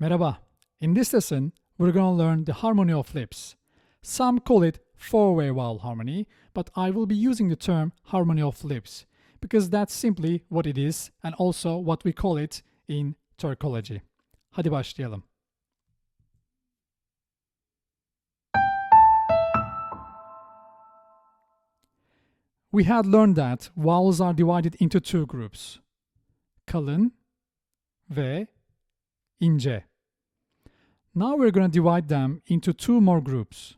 Merhaba. In this lesson, we're going to learn the harmony of lips. Some call it four-way vowel harmony, but I will be using the term harmony of lips because that's simply what it is and also what we call it in Turkology. Hadi başlayalım. We had learned that vowels are divided into two groups. Kalın ve ince. Now we're going to divide them into two more groups.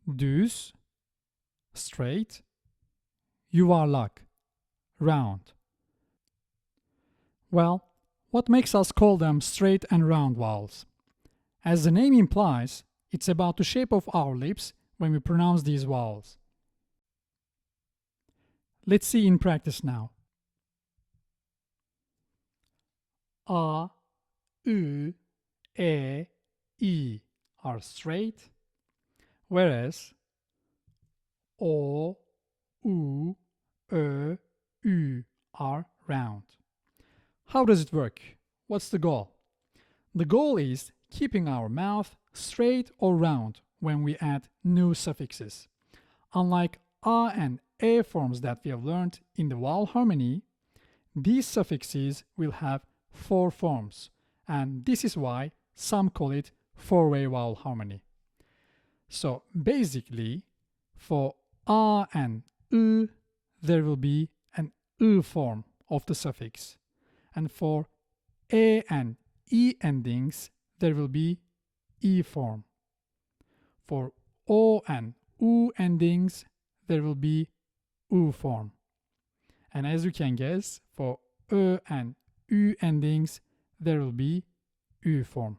Düz, straight, yuvarlak, round. Well, what makes us call them straight and round vowels? As the name implies, it's about the shape of our lips when we pronounce these vowels. Let's see in practice now. A, Ü, E, I are straight, whereas O, U, Ö, Ü are round. How does it work? What's the goal? The goal is keeping our mouth straight or round when we add new suffixes. Unlike A and E forms that we have learned in the vowel harmony, these suffixes will have four forms, and this is why some call it four-way vowel harmony. So basically, for A and Ü, there will be an Ü form of the suffix, and for E and I endings, there will be I form. For O and U endings, there will be U form. And as you can guess, for Ö and Ü endings, there will be Ü form.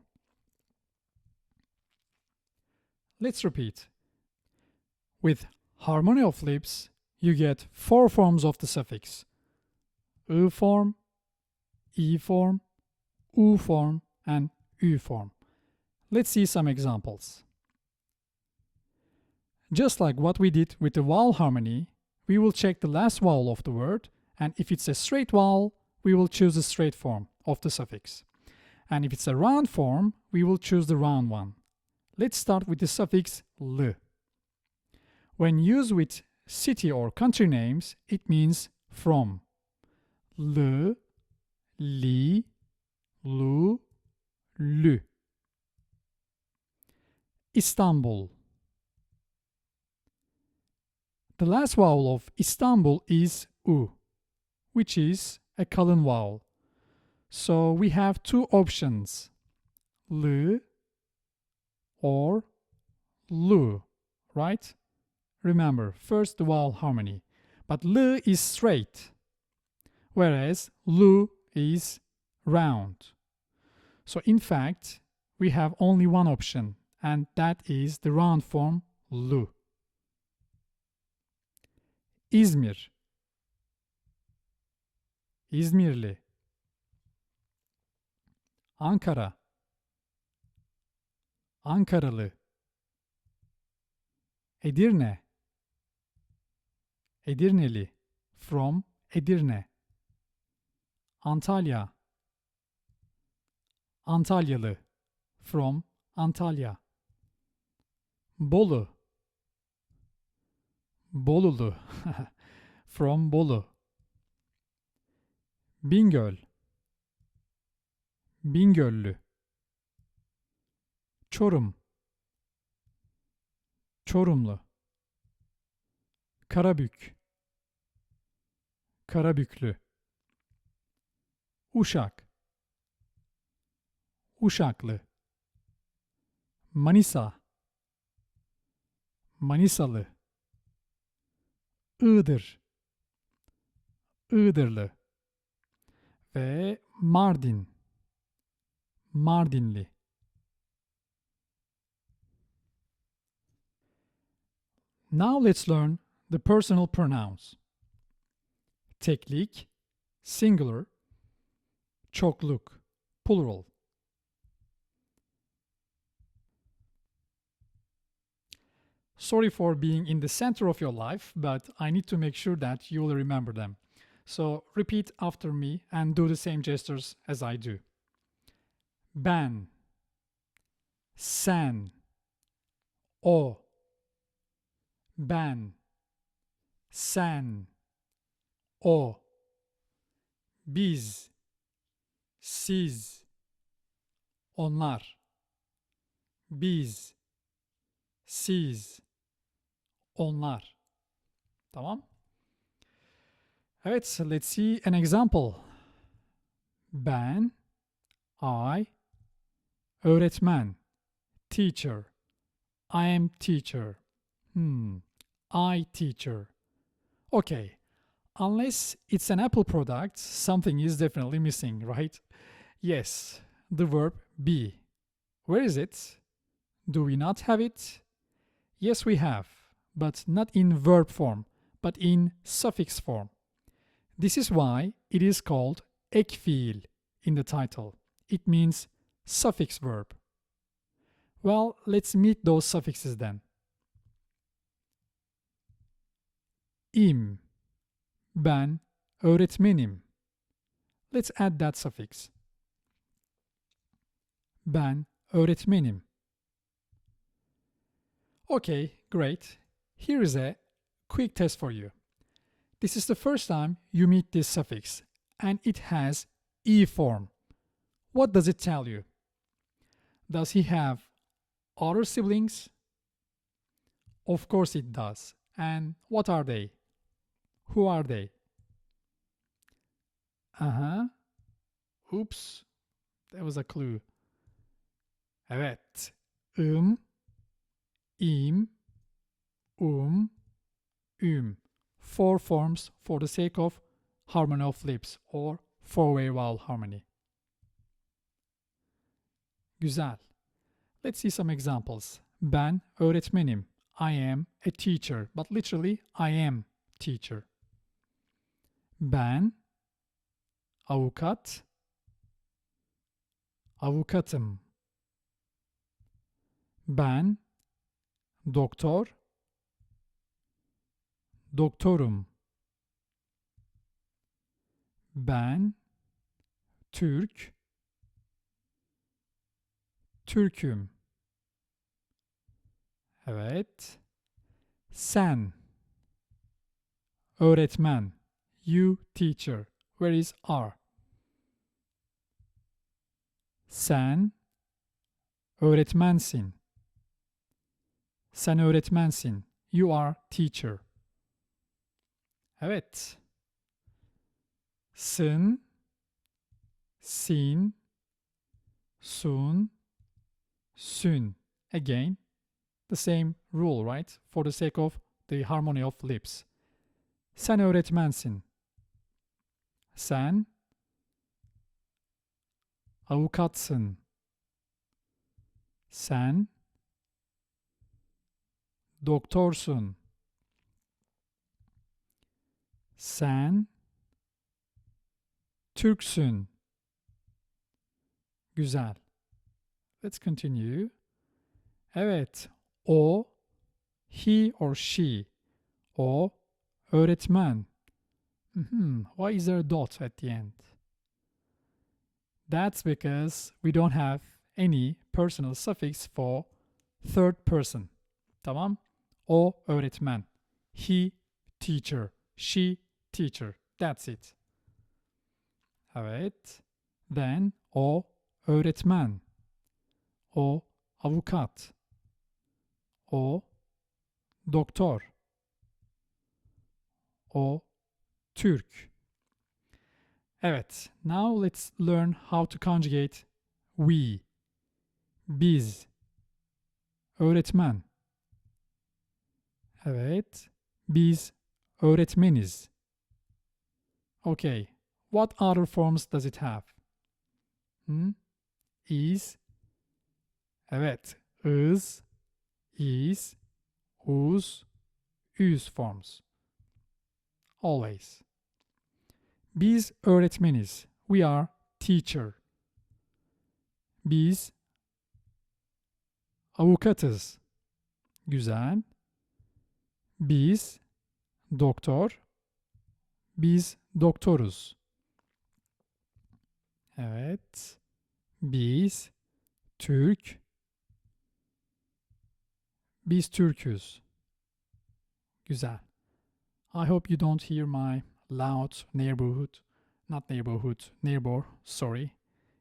Let's repeat. With harmony of lips, you get four forms of the suffix. Ü form, I form, U form, and Ü form. Let's see some examples. Just like what we did with the vowel harmony, we will check the last vowel of the word, and if it's a straight vowel, we will choose the straight form of the suffix. And if it's a round form, we will choose the round one. Let's start with the suffix l. When used with city or country names, it means from. L, li, lu, lü. Istanbul. The last vowel of Istanbul is U, which is a kalın vowel. So we have two options, L or Lu, right? Remember, first the vowel harmony. But L is straight, whereas Lu is round. So in fact, we have only one option, and that is the round form Lu. İzmir. İzmirli. Ankara. Ankaralı. Edirne. Edirneli. From Edirne. Antalya. Antalyalı. From Antalya. Bolu. Bolulu. From Bolu. Bingöl. Bingöllü. Çorum. Çorumlu. Karabük. Karabüklü. Uşak. Uşaklı. Manisa. Manisalı. Iğdır. Iğdırlı. Ve Mardin. Mardinli. Now let's learn the personal pronouns. Teklik, singular, çokluk, plural. Sorry for being in the center of your life, but I need to make sure that you will remember them. So repeat after me and do the same gestures as I do. Ben, sen, o, ben, sen, o, biz, siz, onlar, biz, siz, onlar. Tamam? Evet, let's see an example. Ben, I, öğretmen, teacher. I am teacher. I teacher. Okay, unless it's an Apple product, something is definitely missing, right? Yes, the verb be. Where is it? Do we not have it? Yes, we have, but not in verb form, but in suffix form. This is why it is called ek fiil in the title. It means suffix verb. Well, let's meet those suffixes then. İm, ben, öğretmenim. Let's add that suffix. Ben, öğretmenim. Okay, great. Here is a quick test for you. This is the first time you meet this suffix, and it has E form. What does it tell you? Does he have other siblings? Of course it does. And what are they? Who are they? Oops. That was a clue. Evet. İm, üm. Four forms for the sake of harmony of lips or four-way vowel harmony. Güzel. Let's see some examples. Ben öğretmenim. I am a teacher, but literally I am teacher. Ben avukat, avukatım. Ben doktor, doktorum. Ben Türk, Türk'üm. Evet. Sen öğretmen. You teacher. Where is are? Sen öğretmensin. Sen öğretmensin. You are teacher. Evet. Sın, sin, sun, sün. Again, the same rule, right? For the sake of the harmony of lips. Sen öğretmensin. Sen avukatsın. Sen doktorsun. Sen Türksün. Güzel. Let's continue. Evet. O, he or she. O, öğretmen. Why is there a dot at the end? That's because we don't have any personal suffix for third person. Tamam? O, öğretmen. He, teacher. She, teacher. That's it. Evet. Then, o, öğretmen. O, avukat. O, doktor. O, Türk. Evet, now let's learn how to conjugate we. Biz. Öğretmen. Evet, biz öğretmeniz. Okay, what other forms does it have? Is. Evet, is, uz, üz forms. Always. Biz öğretmeniz. We are teacher. Biz avukatız. Güzel. Biz doktor. Biz doktoruz. Evet. Biz Türk. Biz Türküz. Güzel. I hope you don't hear my loud neighbor, sorry.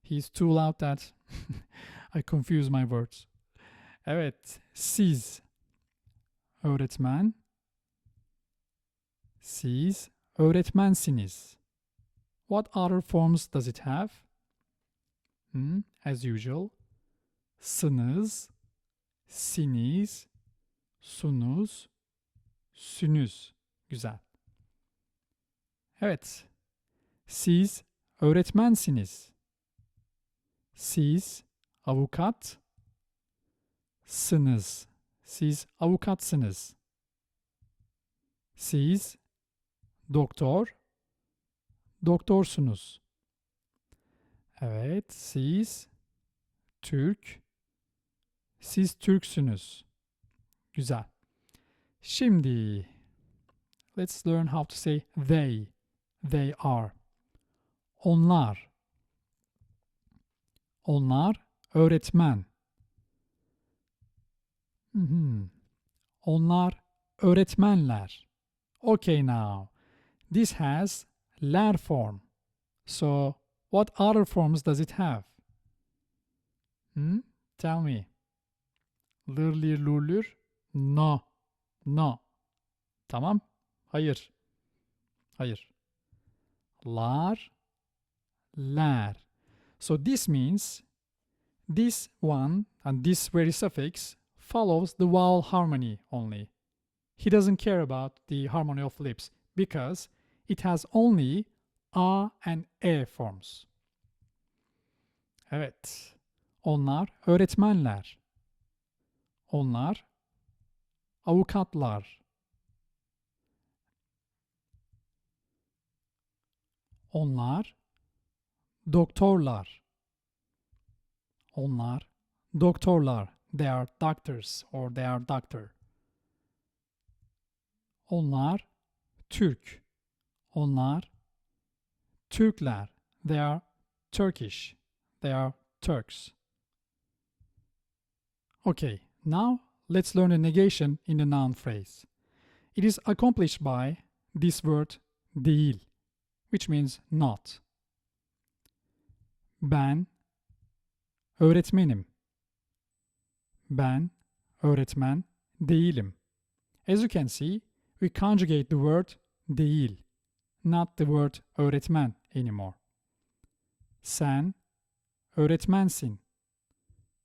He's too loud that I confuse my words. Evet, siz öğretmen, siz öğretmensiniz. What other forms does it have? As usual, sınız, siniz, sunuz, sünüz. Güzel. Evet, siz öğretmensiniz. Siz avukatsınız. Siz avukatsınız. Siz doktorsunuz. Evet, siz siz Türksünüz. Güzel. Şimdi, let's learn how to say they. They are. Onlar. Onlar öğretmen. Onlar öğretmenler. Okay now. This has ler form. So, what other forms does it have? Tell me. Lır, lir, lur, lür. No. No. Tamam. Hayır. Hayır. Lar, ler. So this means this one and this very suffix follows the vowel harmony only. He doesn't care about the harmony of lips because it has only a and e forms. Evet. Onlar öğretmenler. Onlar avukatlar. Onlar doktorlar. Onlar doktorlar. They are doctors or they are doctor. Onlar Türk. Onlar Türkler. They are Turkish. They are Turks. Okay, now let's learn a negation in the noun phrase. It is accomplished by this word değil, which means not. Ben öğretmenim. Ben öğretmen değilim. As you can see, we conjugate the word değil, not the word öğretmen anymore. Sen öğretmensin.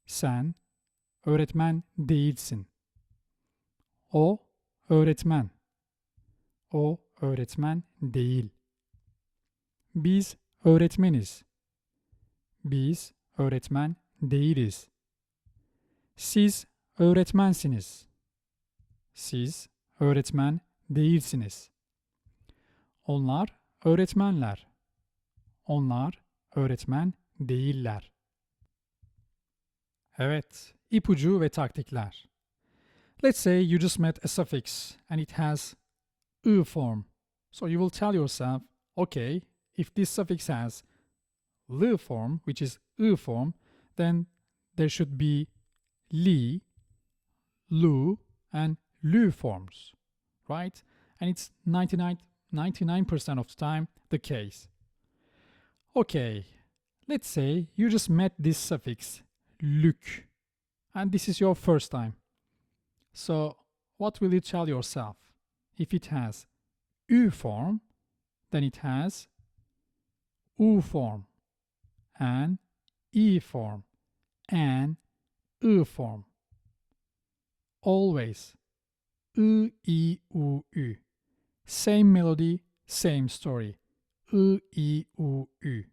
Sen öğretmen değilsin. O öğretmen. O öğretmen değil. Biz öğretmeniz. Biz öğretmen değiliz. Siz öğretmensiniz. Siz öğretmen değilsiniz. Onlar öğretmenler. Onlar öğretmen değiller. Evet, ipucu ve taktikler. Let's say you just met a suffix and it has ı form. So you will tell yourself, okay, if this suffix has lı form, which is ı form, then there should be li, lu, and lü forms, right? And it's 99% of the time the case. Okay, let's say you just met this suffix lük, and this is your first time. So what will you tell yourself? If it has ü form, then it has u form, and i form, and ı form. Always ı, i, u, ü. Same melody, same story. ı, i, u, ü.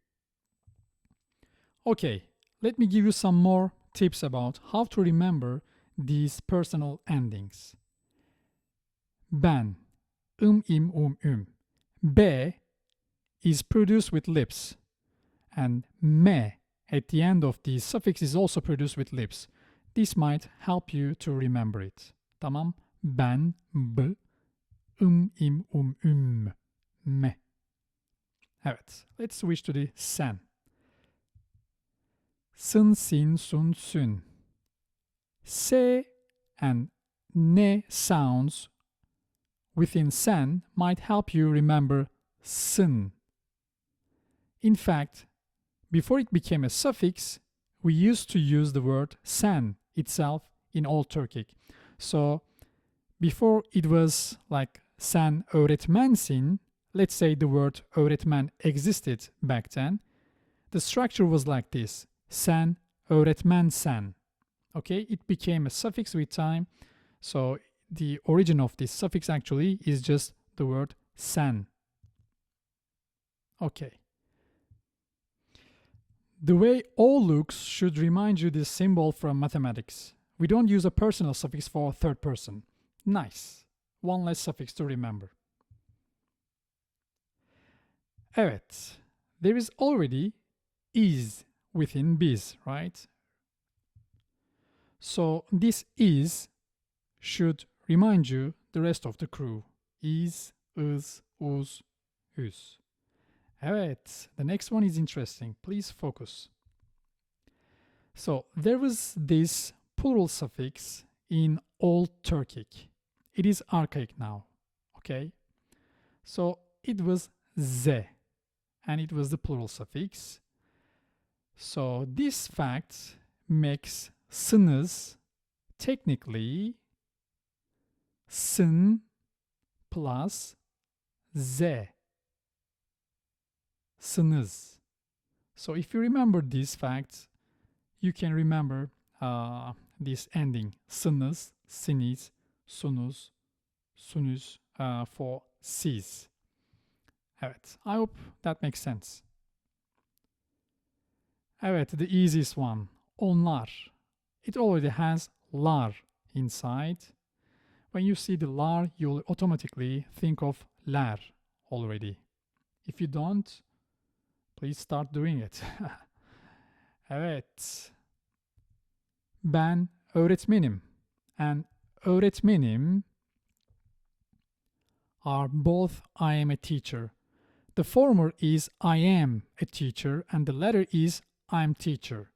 Okay, let me give you some more tips about how to remember these personal endings. Ben, im, B is produced with lips, and me at the end of the suffix is also produced with lips. This might help you to remember it. Tamam? Ben, b, im, me. Evet, let's switch to the sen. Sın, sin, sun, sün. S and ne sounds within sen might help you remember sın. In fact, before it became a suffix, we used to use the word sen itself in Old Turkic. So, before it was like sen öğretmensin, let's say the word öğretmen existed back then, the structure was like this: sen öğretmensen. Okay, it became a suffix with time. So the origin of this suffix actually is just the word sen. Okay. The way O looks should remind you this symbol from mathematics. We don't use a personal suffix for third person. Nice. One less suffix to remember. Evet. There is already is within biz, right? So this is should remind you the rest of the crew. Is, uz, üs. Evet, the next one is interesting. Please focus. So there was this plural suffix in Old Turkic. It is archaic now, okay? So it was ze, and it was the plural suffix. So this fact makes sınız technically sın plus z. Sınız. So if you remember these facts, you can remember this ending sınız, siniz, sunuz, sunuz for siz. Evet, I hope that makes sense. Evet, the easiest one, onlar. It already has lar inside. When you see the lar, you'll automatically think of ler already. If you don't, please start doing it. Evet. Ben öğretmenim and öğretmenim are both I am a teacher. The former is I am a teacher and the latter is I'm teacher.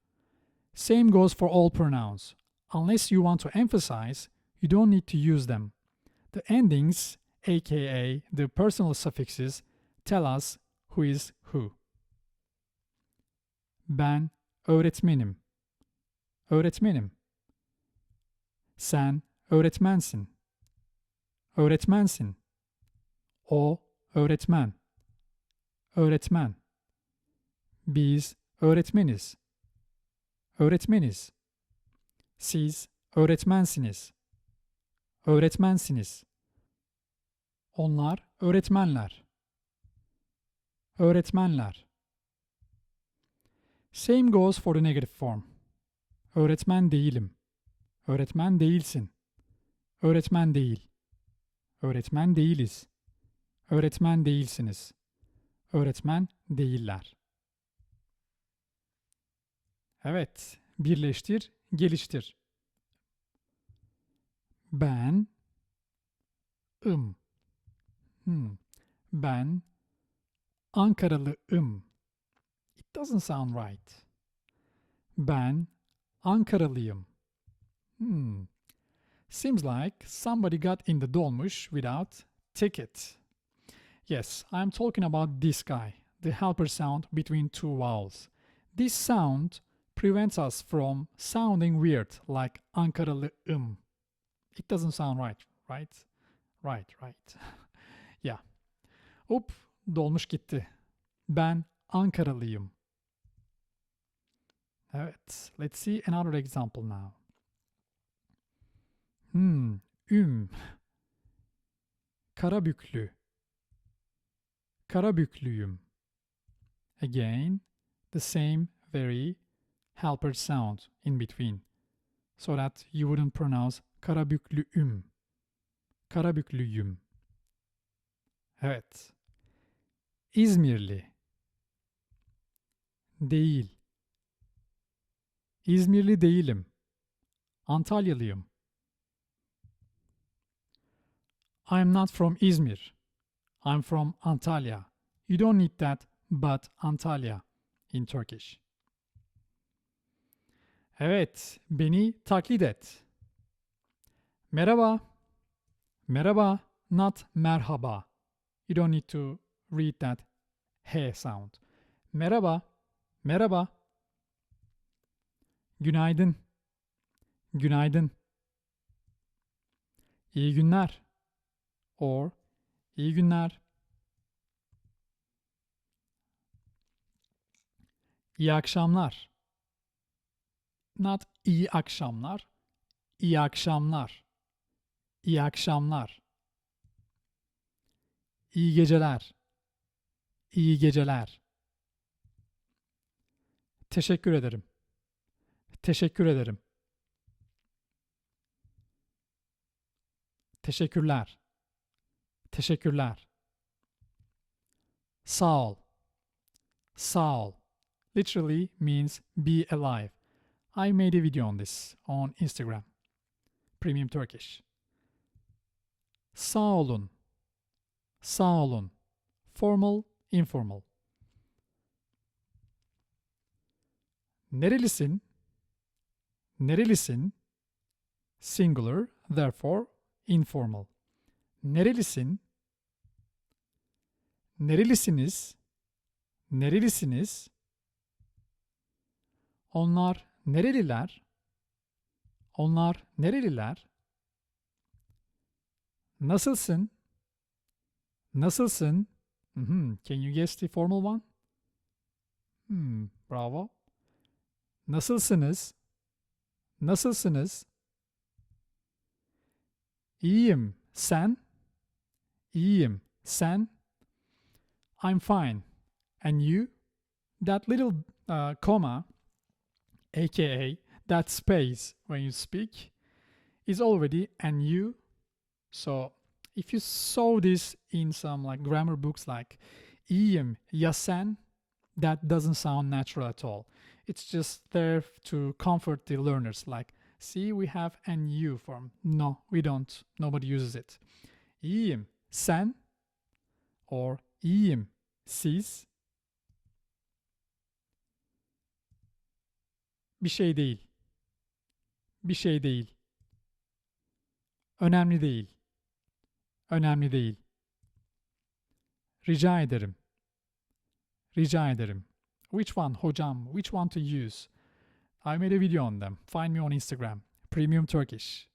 Same goes for all pronouns. Unless you want to emphasize, you don't need to use them. The endings, aka the personal suffixes, tell us who is who. Ben öğretmenim. Öğretmenim. Sen öğretmensin. Öğretmensin. O öğretmen. Öğretmen. Biz öğretmeniz. Öğretmeniz. Siz öğretmensiniz. Öğretmensiniz. Onlar öğretmenler. Öğretmenler. Same goes for the negative form. Öğretmen değilim. Öğretmen değilsin. Öğretmen değil. Öğretmen değiliz. Öğretmen değilsiniz. Öğretmen değiller. Evet, birleştir, geliştir. Ben Ben Ankaralıyım. It doesn't sound right. Ben Ankaralıyım. Seems like somebody got in the dolmuş without ticket. Yes, I'm talking about this guy, the helper sound between two vowels. This sound prevents us from sounding weird like Ankaralıyım. It doesn't sound right, right? Right. Yeah. Hop, dolmuş gitti. Ben Ankaralıyım. Evet, let's see another example now. Karabüklü. Karabüklüyüm. Again, the same very helper sound in between, so that you wouldn't pronounce Karabüklüyüm. Karabüklüyüm. Evet. İzmirli. Değil. İzmirli değilim. Antalyalıyım. I'm not from İzmir. I'm from Antalya. You don't need that but Antalya in Turkish. Evet, beni taklit et. Merhaba. Merhaba, not merhaba. You don't need to read that H sound. Merhaba. Merhaba. Günaydın. Günaydın. İyi günler. Or iyi günler. İyi akşamlar. Not iyi akşamlar. İyi akşamlar. İyi akşamlar. İyi geceler. İyi geceler. Teşekkür ederim. Teşekkür ederim. Teşekkürler. Teşekkürler. Sağ ol. Sağ ol. Literally means be alive. I made a video on this on Instagram. Premium Turkish. Sağ olun. Sağ olun. Formal, informal. Nerelisin? Nerelisin? Singular, therefore informal. Nerelisin? Nerelisiniz? Nerelisiniz? Onlar nereliler? Onlar nereliler? Nasılsın? Nasılsın? Can you guess the formal one? Bravo. Nasılsınız? Nasılsınız? İyiyim. Sen? İyiyim. Sen? I'm fine. And you? That little comma, aka that space when you speak, is already and you. So if you saw this in some like grammar books like iyiyim ya sen, that doesn't sound natural at all. It's just there to comfort the learners. Like, see, we have an you form. No, we don't. Nobody uses it. İyiyim sen or iyiyim siz. Bir şey değil. Bir şey değil. Önemli değil. Önemli değil. Rica ederim. Rica ederim. Which one hocam? Which one to use? I made a video on them. Find me on Instagram. Premium Turkish.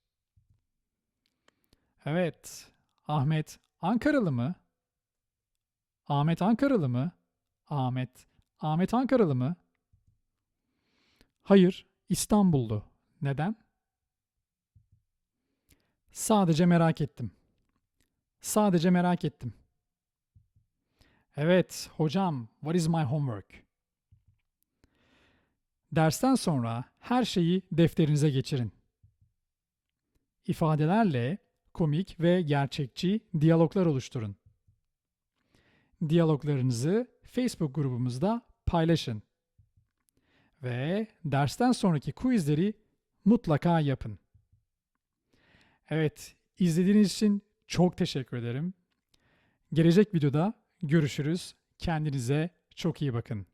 Evet. Ahmet Ankaralı mı? Ahmet Ankaralı mı? Ahmet Ankaralı mı? Hayır, İstanbullu. Neden? Sadece merak ettim. Sadece merak ettim. Evet, hocam, what is my homework? Dersten sonra her şeyi defterinize geçirin. İfadelerle komik ve gerçekçi diyaloglar oluşturun. Diyaloglarınızı Facebook grubumuzda paylaşın. Ve dersten sonraki quizleri mutlaka yapın. Evet, izlediğiniz için çok teşekkür ederim. Gelecek videoda görüşürüz. Kendinize çok iyi bakın.